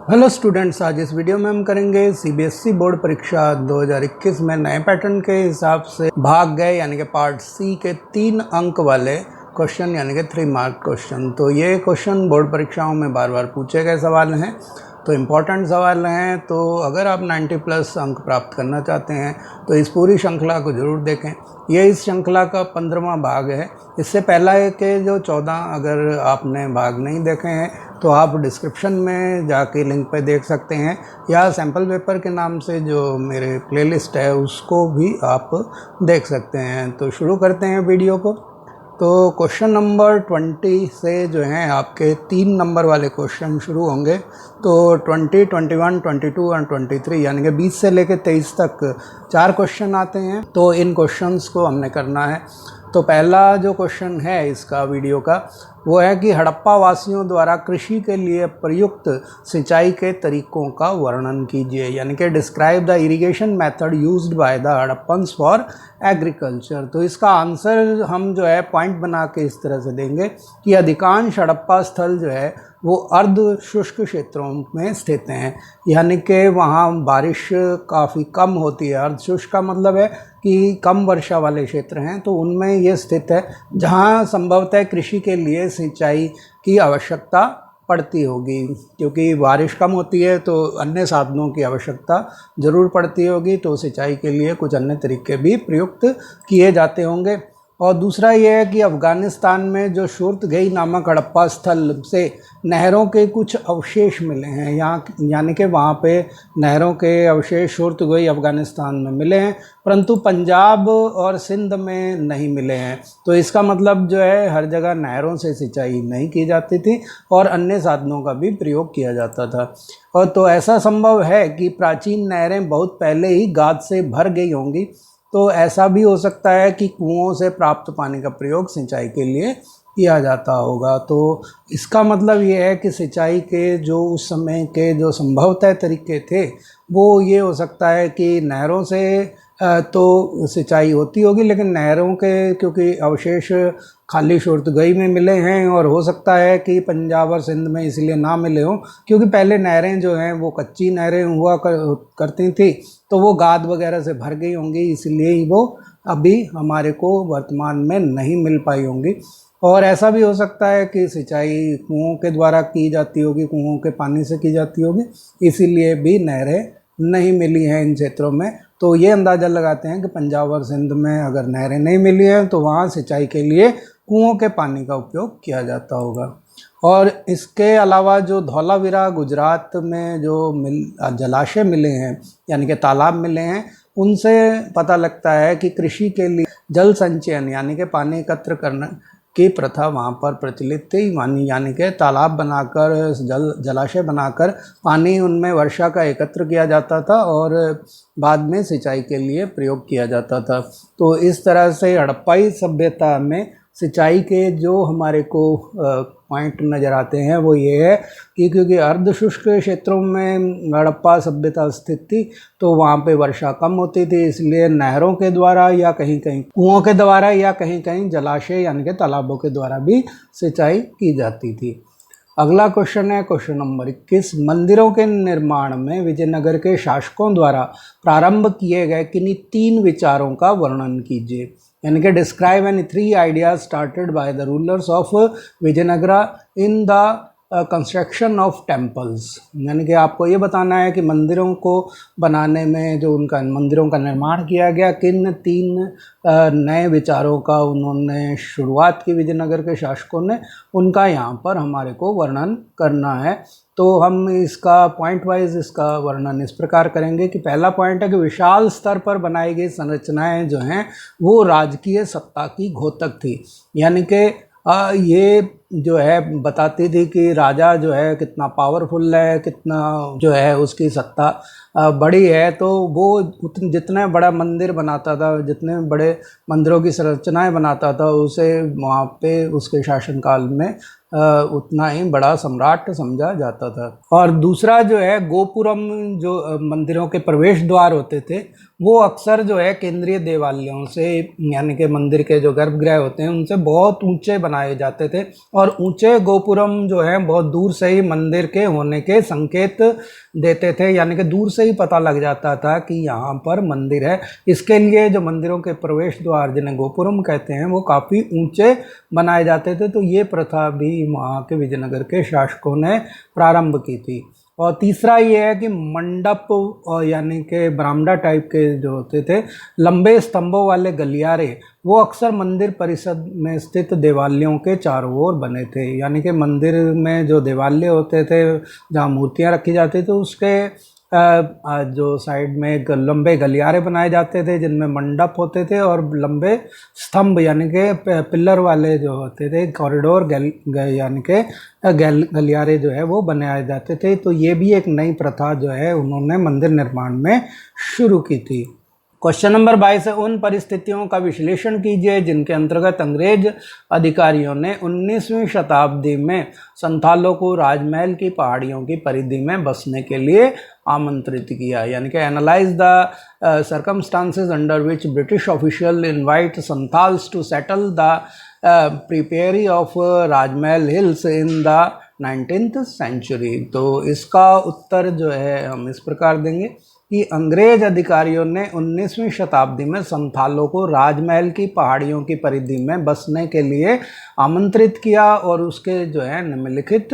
Hello students, आज इस video में हम करेंगे सीबीएसई बोर्ड परीक्षा 2021 में नए पैटर्न के हिसाब से भाग गए यानी कि पार्ट सी के 3 अंक वाले क्वेश्चन यानी कि 3 मार्क क्वेश्चन। तो ये क्वेश्चन बोर्ड परीक्षाओं में बार बार पूछे गए सवाल हैं, तो इम्पॉर्टेंट सवाल हैं। तो अगर आप 90 प्लस अंक प्राप्त करना चाहते हैं तो इस पूरी श्रृंखला को ज़रूर देखें। ये इस श्रृंखला का 15वां भाग है। इससे पहला के जो 14 अगर आपने भाग नहीं देखे हैं तो आप डिस्क्रिप्शन में जाके लिंक पे देख सकते हैं, या सैम्पल पेपर के नाम से जो मेरे प्लेलिस्ट है उसको भी आप देख सकते हैं। तो शुरू करते हैं वीडियो को। तो क्वेश्चन नंबर 20 से जो हैं आपके 3 नंबर वाले क्वेश्चन शुरू होंगे। तो 20, 21, 22 और 23 यानी कि 20 से लेकर 23 तक 4 क्वेश्चन आते हैं। तो इन क्वेश्चंस को हमने करना है। तो पहला जो क्वेश्चन है इसका वीडियो का वो है कि हड़प्पा वासियों द्वारा कृषि के लिए प्रयुक्त सिंचाई के तरीकों का वर्णन कीजिए, यानी कि describe the irrigation method used by the Harappans for agriculture. तो इसका आंसर हम जो है पॉइंट बना के इस तरह से देंगे कि अधिकांश हड़प्पा स्थल जो है वो अर्ध शुष्क क्षेत्रों में स्थित हैं, यानी कि वहाँ बारिश काफ़ी कम होती है। अर्ध शुष्क का मतलब है कि कम वर्षा वाले क्षेत्र हैं, तो उनमें ये स्थित है जहाँ संभवतः कृषि के लिए सिंचाई की आवश्यकता पड़ती होगी। क्योंकि बारिश कम होती है तो अन्य साधनों की आवश्यकता ज़रूर पड़ती होगी, तो सिंचाई के लिए कुछ अन्य तरीके भी प्रयुक्त किए जाते होंगे। और दूसरा ये है कि अफ़गानिस्तान में जो शूरतगई नामक हड़प्पा स्थल से नहरों के कुछ अवशेष मिले हैं, यानी कि वहाँ पे नहरों के अवशेष शूरतगई अफ़गानिस्तान में मिले हैं, परंतु पंजाब और सिंध में नहीं मिले हैं। तो इसका मतलब जो है हर जगह नहरों से सिंचाई नहीं की जाती थी और अन्य साधनों का भी प्रयोग किया जाता था। और तो ऐसा संभव है कि प्राचीन नहरें बहुत पहले ही गाद से भर गई होंगी। तो ऐसा भी हो सकता है कि कुओं से प्राप्त पानी का प्रयोग सिंचाई के लिए किया जाता होगा। तो इसका मतलब ये है कि सिंचाई के जो उस समय के जो संभवतः तरीके थे वो ये हो सकता है कि नहरों से तो सिंचाई होती होगी, लेकिन नहरों के क्योंकि अवशेष खाली शूरतगई में मिले हैं, और हो सकता है कि पंजाब और सिंध में इसलिए ना मिले हों क्योंकि पहले नहरें जो हैं वो कच्ची नहरें हुआ करती थी, तो वो गाद वगैरह से भर गई होंगी, इसलिए ही वो अभी हमारे को वर्तमान में नहीं मिल पाई होंगी। और ऐसा भी हो सकता है कि सिंचाई कुओं के द्वारा की जाती होगी, कुओं के पानी से की जाती होगी, इसीलिए भी नहरें नहीं मिली हैं इन क्षेत्रों में। तो ये अंदाज़ा लगाते हैं कि पंजाब और सिंध में अगर नहरें नहीं मिली हैं तो वहाँ सिंचाई के लिए कुओं के पानी का उपयोग किया जाता होगा। और इसके अलावा जो धौलावीरा गुजरात में जो जलाशय मिले हैं यानी कि तालाब मिले हैं, उनसे पता लगता है कि कृषि के लिए जल संचयन यानी कि पानी एकत्र करने की प्रथा वहाँ पर प्रचलित थी। यानी कि तालाब बनाकर जलाशय बनाकर पानी उनमें वर्षा का एकत्र किया जाता था और बाद में सिंचाई के लिए प्रयोग किया जाता था। तो इस तरह से हड़प्पाई सभ्यता में सिंचाई के जो हमारे को पॉइंट नज़र आते हैं वो ये है कि क्योंकि अर्ध शुष्क क्षेत्रों में हड़प्पा सभ्यता स्थित थी तो वहाँ पे वर्षा कम होती थी, इसलिए नहरों के द्वारा या कहीं कहीं कुओं के द्वारा या कहीं कहीं जलाशय यानी कि तालाबों के द्वारा भी सिंचाई की जाती थी। अगला क्वेश्चन है क्वेश्चन नंबर 21। मंदिरों के निर्माण में विजयनगर के शासकों द्वारा प्रारंभ किए गए किन्हीं 3 विचारों का वर्णन कीजिए, यानी कि describe any 3 ideas started by the rulers of Vijayanagara in the construction of temples. यानी कि आपको ये बताना है कि मंदिरों को बनाने में जो उनका मंदिरों का निर्माण किया गया, किन 3 नए विचारों का उन्होंने शुरुआत की विजयनगर के शासकों ने, उनका यहाँ पर हमारे को वर्णन करना है। तो हम इसका पॉइंट वाइज इसका वर्णन इस प्रकार करेंगे कि पहला पॉइंट है कि विशाल स्तर पर बनाई गई संरचनाएं जो हैं वो राजकीय सत्ता की घोतक थी, यानी कि ये जो है बताती थी कि राजा जो है कितना पावरफुल है, कितना जो है उसकी सत्ता बड़ी है। तो वो जितने बड़ा मंदिर बनाता था, जितने बड़े मंदिरों की संरचनाएं बनाता था, उसे वहाँ पे उसके शासनकाल में उतना ही बड़ा सम्राट समझा जाता था। और दूसरा जो है गोपुरम, जो मंदिरों के प्रवेश द्वार होते थे वो अक्सर जो है केंद्रीय देवालयों से, यानी कि मंदिर के जो गर्भगृह होते हैं उनसे बहुत ऊंचे बनाए जाते थे, और ऊंचे गोपुरम जो है बहुत दूर से ही मंदिर के होने के संकेत देते थे, यानी कि दूर से ही पता लग जाता था कि यहाँ पर मंदिर है। इसके लिए जो मंदिरों के प्रवेश द्वार जिन्हें गोपुरम कहते हैं वो काफ़ी ऊंचे बनाए जाते थे। तो ये प्रथा भी वहाँ के विजयनगर के शासकों ने प्रारंभ की थी। और तीसरा ये है कि मंडप, यानी कि बरामदा टाइप के जो होते थे लंबे स्तंभों वाले गलियारे, वो अक्सर मंदिर परिसर में स्थित देवालयों के चारों ओर बने थे। यानी कि मंदिर में जो देवालय होते थे जहाँ मूर्तियाँ रखी जाती थी उसके जो साइड में एक लंबे गलियारे बनाए जाते थे जिनमें मंडप होते थे, और लंबे स्तंभ यानी कि पिलर वाले जो होते थे कॉरिडोर यानी कि गलियारे जो है वो बनाए जाते थे। तो ये भी एक नई प्रथा जो है उन्होंने मंदिर निर्माण में शुरू की थी। क्वेश्चन नंबर 22 है, उन परिस्थितियों का विश्लेषण कीजिए जिनके अंतर्गत अंग्रेज अधिकारियों ने 19वीं शताब्दी में संथालों को राजमहल की पहाड़ियों की परिधि में बसने के लिए आमंत्रित किया। यानी कि analyse the circumstances under which British official invite Santhals to settle the periphery of Rajmahal hills in the 19th century. तो इसका उत्तर जो है हम इस प्रकार देंगे कि अंग्रेज अधिकारियों ने 19वीं शताब्दी में संथालों को राजमहल की पहाड़ियों की परिधि में बसने के लिए आमंत्रित किया, और उसके जो है निम्नलिखित।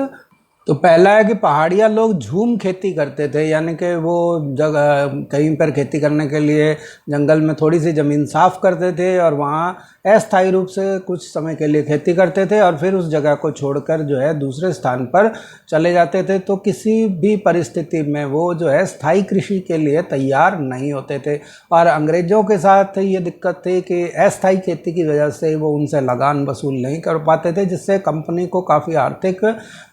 तो पहला है कि पहाड़िया लोग झूम खेती करते थे, यानी कि वो जगह कहीं पर खेती करने के लिए जंगल में थोड़ी सी ज़मीन साफ़ करते थे और वहाँ अस्थायी रूप से कुछ समय के लिए खेती करते थे और फिर उस जगह को छोड़कर जो है दूसरे स्थान पर चले जाते थे। तो किसी भी परिस्थिति में वो जो है स्थायी कृषि के लिए तैयार नहीं होते थे, और अंग्रेज़ों के साथ ये दिक्कत थी कि अस्थायी खेती की वजह से वो उनसे लगान वसूल नहीं कर पाते थे, जिससे कंपनी को काफ़ी आर्थिक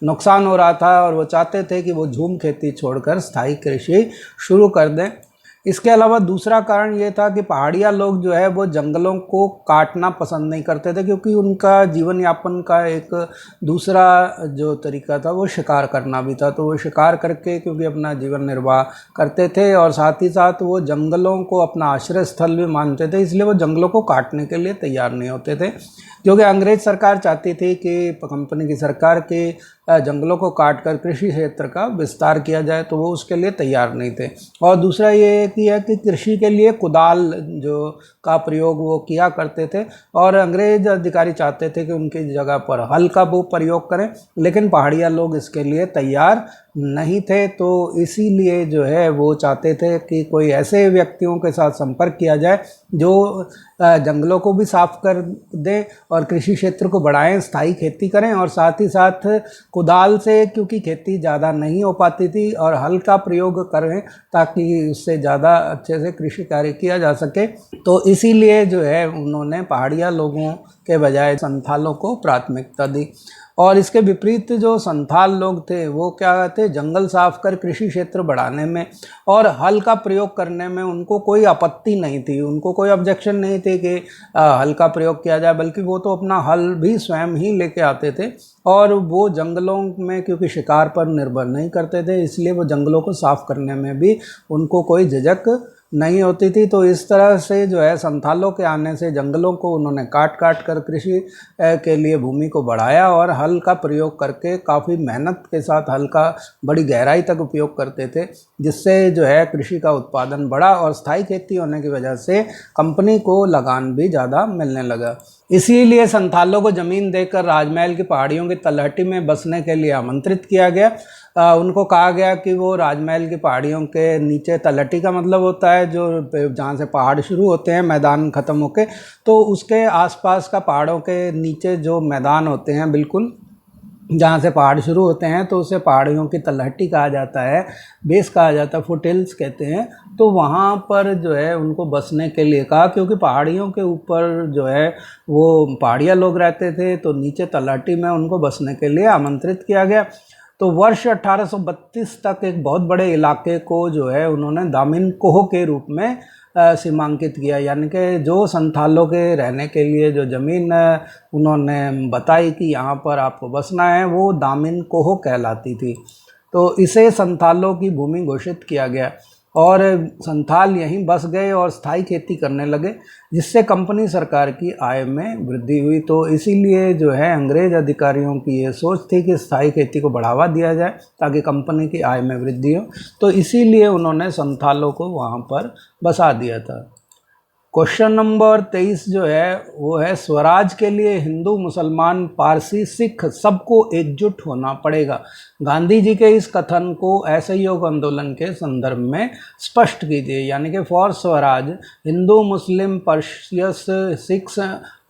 नुकसान हो रहा था, और वो चाहते थे कि वो झूम खेती छोड़कर स्थायी कृषि शुरू कर दें। इसके अलावा दूसरा कारण ये था कि पहाड़िया लोग जो है वो जंगलों को काटना पसंद नहीं करते थे, क्योंकि उनका जीवन यापन का एक दूसरा जो तरीका था वो शिकार करना भी था। तो वो शिकार करके क्योंकि अपना जीवन निर्वाह करते थे, और साथ ही साथ वो जंगलों को अपना आश्रय स्थल भी मानते थे, इसलिए वो जंगलों को काटने के लिए तैयार नहीं होते थे। क्योंकि अंग्रेज सरकार चाहती थी कि कंपनी की सरकार के जंगलों को काटकर कृषि क्षेत्र का विस्तार किया जाए, तो वो उसके लिए तैयार नहीं थे। और दूसरा ये कि कृषि के लिए कुदाल जो का प्रयोग वो किया करते थे, और अंग्रेज अधिकारी चाहते थे कि उनकी जगह पर हल का वो प्रयोग करें, लेकिन पहाड़िया लोग इसके लिए तैयार नहीं थे। तो इसीलिए जो है वो चाहते थे कि कोई ऐसे व्यक्तियों के साथ संपर्क किया जाए जो जंगलों को भी साफ कर दें और कृषि क्षेत्र को बढ़ाएं, स्थायी खेती करें, और साथ ही साथ कुदाल से, क्योंकि खेती ज़्यादा नहीं हो पाती थी, और हल का प्रयोग करें ताकि उससे ज़्यादा अच्छे से कृषि कार्य किया जा सके। तो इसीलिए जो है उन्होंने पहाड़िया लोगों के बजाय संथालों को प्राथमिकता दी। और इसके विपरीत जो संथाल लोग थे वो क्या थे, जंगल साफ कर कृषि क्षेत्र बढ़ाने में और हल का प्रयोग करने में उनको कोई आपत्ति नहीं थी, उनको कोई ऑब्जेक्शन नहीं थे कि हल का प्रयोग किया जाए, बल्कि वो तो अपना हल भी स्वयं ही लेके आते थे। और वो जंगलों में क्योंकि शिकार पर निर्भर नहीं करते थे, इसलिए वो जंगलों को साफ करने में भी उनको कोई झिझक नहीं होती थी। तो इस तरह से जो है संथालों के आने से जंगलों को उन्होंने काट काट कर कृषि के लिए भूमि को बढ़ाया, और हल का प्रयोग करके काफ़ी मेहनत के साथ हल का बड़ी गहराई तक उपयोग करते थे, जिससे जो है कृषि का उत्पादन बढ़ा, और स्थायी खेती होने की वजह से कंपनी को लगान भी ज़्यादा मिलने लगा। इसीलिए संथालों को ज़मीन देकर राजमहल की पहाड़ियों की तलहटी में बसने के लिए आमंत्रित किया गया। उनको कहा गया कि वो राजमहल की पहाड़ियों के नीचे, तलहटी का मतलब होता है जो जहाँ से पहाड़ शुरू होते हैं मैदान ख़त्म होके, तो उसके आसपास का पहाड़ों के नीचे जो मैदान होते हैं बिल्कुल जहाँ से पहाड़ शुरू होते हैं, तो उसे पहाड़ियों की तलहटी कहा जाता है, बेस कहा जाता है, फुट हिल्स कहते हैं। तो वहाँ पर जो है उनको बसने के लिए कहा, क्योंकि पहाड़ियों के ऊपर जो है वो पहाड़िया लोग रहते थे, तो नीचे तलहटी में उनको बसने के लिए आमंत्रित किया गया। तो वर्ष 1832 तक एक बहुत बड़े इलाके को जो है उन्होंने दामिन कोह के रूप में सीमांकित किया, यानी कि जो संथालों के रहने के लिए जो ज़मीन उन्होंने बताई कि यहाँ पर आपको बसना है, वो दामिन कोह कहलाती थी। तो इसे संथालों की भूमि घोषित किया गया। और संथाल यहीं बस गए और स्थायी खेती करने लगे, जिससे कंपनी सरकार की आय में वृद्धि हुई। तो इसीलिए जो है अंग्रेज अधिकारियों की ये सोच थी कि स्थायी खेती को बढ़ावा दिया जाए ताकि कंपनी की आय में वृद्धि हो, तो इसीलिए उन्होंने संथालों को वहाँ पर बसा दिया था। क्वेश्चन नंबर 23 जो है वो है, स्वराज के लिए हिंदू, मुसलमान, पारसी, सिख सबको एकजुट होना पड़ेगा। गांधी जी के इस कथन को असहयोग आंदोलन के संदर्भ में स्पष्ट कीजिए। यानी कि for Swaraj Hindu, Muslim, Parsis, Sikhs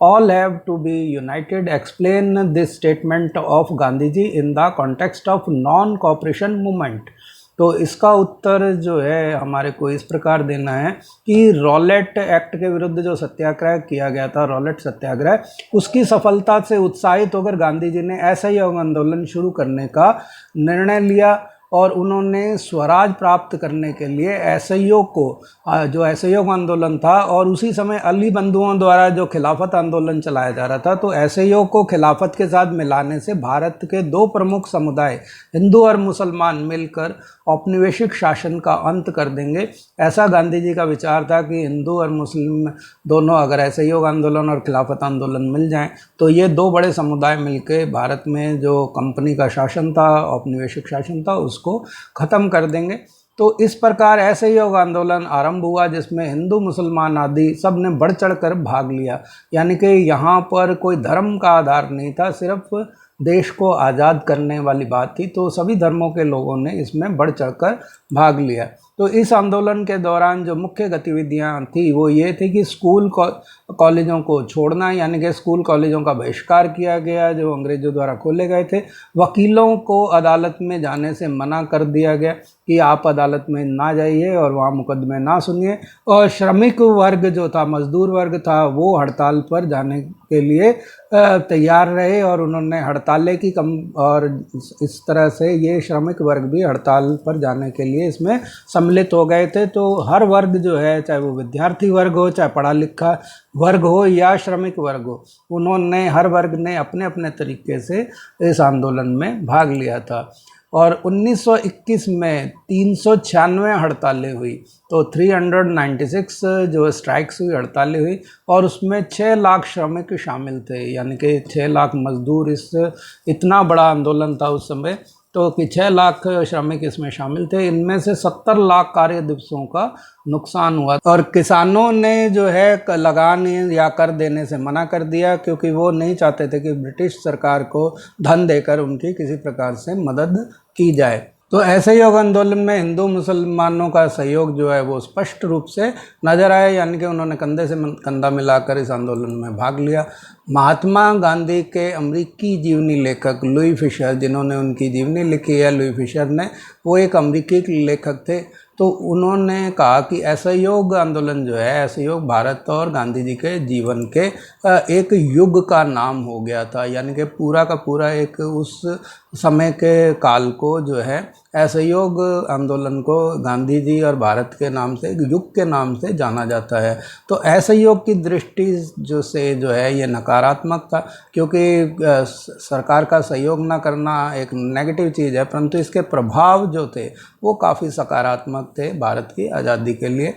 all have to be united. Explain this statement of Gandhi ji in the context of non-cooperation movement। तो इसका उत्तर जो है हमारे को इस प्रकार देना है कि रॉलेट एक्ट के विरुद्ध जो सत्याग्रह किया गया था, रॉलेट सत्याग्रह, उसकी सफलता से उत्साहित होकर गांधी जी ने असहयोग आंदोलन शुरू करने का निर्णय लिया और उन्होंने स्वराज प्राप्त करने के लिए असहयोग को, जो असहयोग आंदोलन था और उसी समय अली बंधुओं द्वारा जो खिलाफत आंदोलन चलाया जा रहा था, तो असहयोग को खिलाफत के साथ मिलाने से भारत के दो प्रमुख समुदाय हिंदू और मुसलमान मिलकर औपनिवेशिक शासन का अंत कर देंगे। ऐसा गांधी जी का विचार था कि हिंदू और मुस्लिम दोनों अगर असहयोग आंदोलन और खिलाफत आंदोलन मिल जाएं तो ये दो बड़े समुदाय मिलकर भारत में जो कंपनी का शासन था, औपनिवेशिक शासन था, उसको ख़त्म कर देंगे। तो इस प्रकार असहयोग आंदोलन आरंभ हुआ जिसमें हिंदू, मुसलमान आदि सब ने बढ़ चढ़ कर भाग लिया। यानी कि यहाँ पर कोई धर्म का आधार नहीं था, सिर्फ देश को आज़ाद करने वाली बात थी। तो सभी धर्मों के लोगों ने इसमें बढ़ चढ़कर भाग लिया। तो इस आंदोलन के दौरान जो मुख्य गतिविधियां थी वो ये थी कि स्कूल कॉलेजों को छोड़ना, यानी कि स्कूल कॉलेजों का बहिष्कार किया गया जो अंग्रेजों द्वारा खोले गए थे। वकीलों को अदालत में जाने से मना कर दिया गया कि आप अदालत में ना जाइए और वहाँ मुकदमे ना सुनिए। और श्रमिक वर्ग जो था, मजदूर वर्ग था, वो हड़ताल पर जाने के लिए तैयार रहे और उन्होंने हड़तालें की और इस तरह से ये श्रमिक वर्ग भी हड़ताल पर जाने के लिए इसमें सम्मिलित हो गए थे। तो हर वर्ग जो है, चाहे वो विद्यार्थी वर्ग हो, चाहे पढ़ा लिखा वर्ग हो या श्रमिक वर्ग हो, उन्होंने, हर वर्ग ने अपने अपने तरीके से इस आंदोलन में भाग लिया था। और 1921 में 396 हड़तालें हुई, तो 396 जो स्ट्राइक्स हुई, हड़तालें हुई, और उसमें 6 लाख श्रमिक शामिल थे। यानी कि 6 लाख मजदूर, इतना बड़ा आंदोलन था उस समय, तो कि 6 लाख श्रमिक इसमें शामिल थे। इनमें से 70 लाख कार्य दिवसों का नुकसान हुआ और किसानों ने जो है लगान या कर देने से मना कर दिया क्योंकि वो नहीं चाहते थे कि ब्रिटिश सरकार को धन देकर उनकी किसी प्रकार से मदद की जाए। तो असहयोग आंदोलन में हिंदू मुसलमानों का सहयोग जो है वो स्पष्ट रूप से नजर आया, यानी कि उन्होंने कंधे से कंधा मिलाकर इस आंदोलन में भाग लिया। महात्मा गांधी के अमेरिकी जीवनी लेखक लुई फिशर, जिन्होंने उनकी जीवनी लिखी है, लुई फिशर ने, वो एक अमेरिकी लेखक थे। तो उन्होंने कहा कि असहयोग आंदोलन जो है, असहयोग भारत और गांधी जी के जीवन के एक युग का नाम हो गया था। यानी कि पूरा का पूरा एक उस समय के काल को जो है असहयोग आंदोलन को गांधी जी और भारत के नाम से, एक युग के नाम से जाना जाता है। तो असहयोग की दृष्टि जो है ये नकारात्मक था क्योंकि सरकार का सहयोग ना करना एक नेगेटिव चीज़ है, परंतु इसके प्रभाव जो थे वो काफ़ी सकारात्मक थे भारत की आज़ादी के लिए।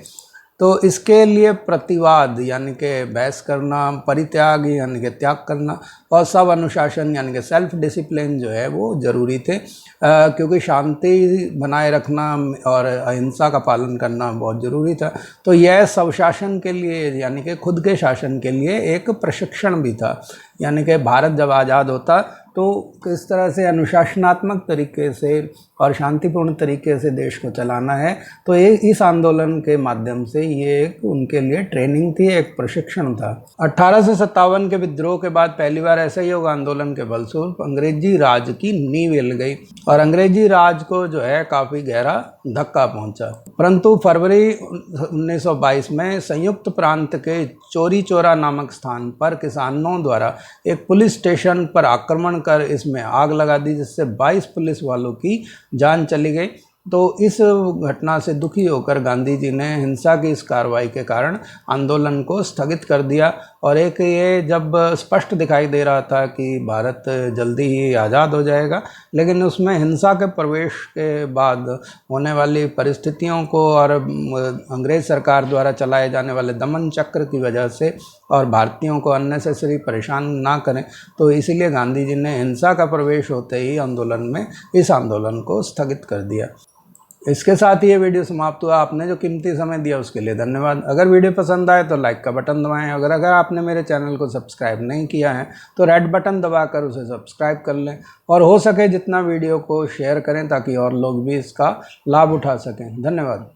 तो इसके लिए प्रतिवाद यानी कि बहस करना, परित्याग यानी कि त्याग करना, और सब अनुशासन यानी कि सेल्फ डिसिप्लिन जो है वो ज़रूरी थे क्योंकि शांति बनाए रखना और अहिंसा का पालन करना बहुत ज़रूरी था। तो यह स्वशासन के लिए यानी कि खुद के शासन के लिए एक प्रशिक्षण भी था। यानी कि भारत जब आज़ाद होता तो किस तरह से अनुशासनात्मक तरीके से और शांतिपूर्ण तरीके से देश को चलाना है, तो ये इस आंदोलन के माध्यम से ये एक उनके लिए ट्रेनिंग थी, एक प्रशिक्षण था। 1857 के विद्रोह के बाद पहली बार असहयोग आंदोलन के बलस्वरूप अंग्रेजी राज की नींव हिल गई और अंग्रेजी राज को जो है काफ़ी गहरा धक्का पहुंचा। परंतु फरवरी 1922 में संयुक्त प्रांत के चोरी चौरा नामक स्थान पर किसानों द्वारा एक पुलिस स्टेशन पर आक्रमण कर इसमें आग लगा दी, जिससे 22 पुलिस वालों की जान चली गई। तो इस घटना से दुखी होकर गांधी जी ने हिंसा की इस कार्रवाई के कारण आंदोलन को स्थगित कर दिया और एक ये जब स्पष्ट दिखाई दे रहा था कि भारत जल्दी ही आज़ाद हो जाएगा, लेकिन उसमें हिंसा के प्रवेश के बाद होने वाली परिस्थितियों को और अंग्रेज़ सरकार द्वारा चलाए जाने वाले दमन चक्र की वजह से और भारतीयों को अननेसेसरी परेशान ना करें, तो इसीलिए गांधी जी ने हिंसा का प्रवेश होते ही आंदोलन में इस आंदोलन को स्थगित कर दिया। इसके साथ ही ये वीडियो समाप्त हुआ। आपने जो कीमती समय दिया उसके लिए धन्यवाद। अगर वीडियो पसंद आए तो लाइक का बटन दबाएं। अगर आपने मेरे चैनल को सब्सक्राइब नहीं किया है तो रेड बटन दबाकर उसे सब्सक्राइब कर लें, और हो सके जितना वीडियो को शेयर करें ताकि और लोग भी इसका लाभ उठा सकें। धन्यवाद।